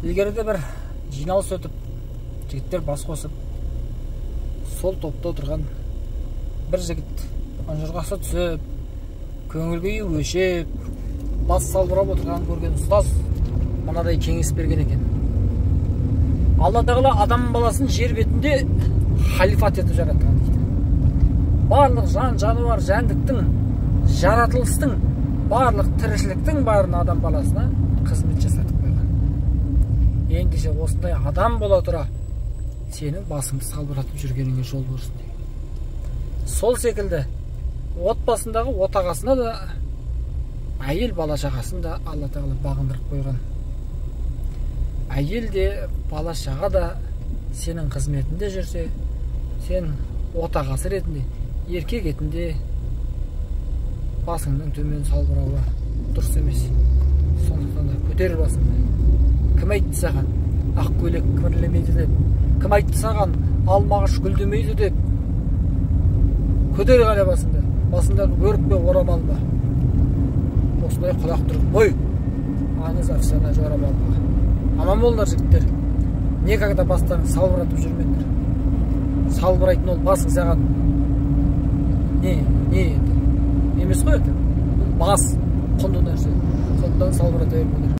Ilгеріде бір жиналыс өтіп, жігіттер бас қосып, сол топта отырған бір жігіт ұнжырғасы түсіп, көңіл күйі өшіп, бас салбырап отырған көрген ұстаз мынадай кеңес берген екен. Алла тағала адам баласын жер бетінде халифат етіп жаратқан дейді. Барлық жан жануар, жәндіктің, жаратылыстың, барлық тіршіліктің барын адам баласына қызмет жасатып қойған. Ендеше осындай адам бола тұра сенің басыңды салбыратып жүргеніңе жол көрсін деген. Сол секілді отбасындағы отағасына да, әйел бала шағасын да Алла тағала бағындырып қойған. Әйел де, бала шаға да сенің қызметінде жүрсе, сен отағасы ретінде, еркек ретінде басыңның төмен салбырауы дұрыс емес. Сондықтан да көтер басыңды. Кім айтты саған ақ көйлек кімірлемейді деп, кім айтты саған алмағаш гүлдемейді деп, көтер ғана басыңды. Басыңдағы бөрік пе, орамал ба? Осындай құлақ түріп қой, аңыз афсана жорамал ба? Аман болыңдар жігіттер. Никогда бастарың салбыратып жүрмеңдер. Салбырайтын ол басың саған не емес қой, бас құнды нәрсе. Сондықтан салбырата бермеңдер.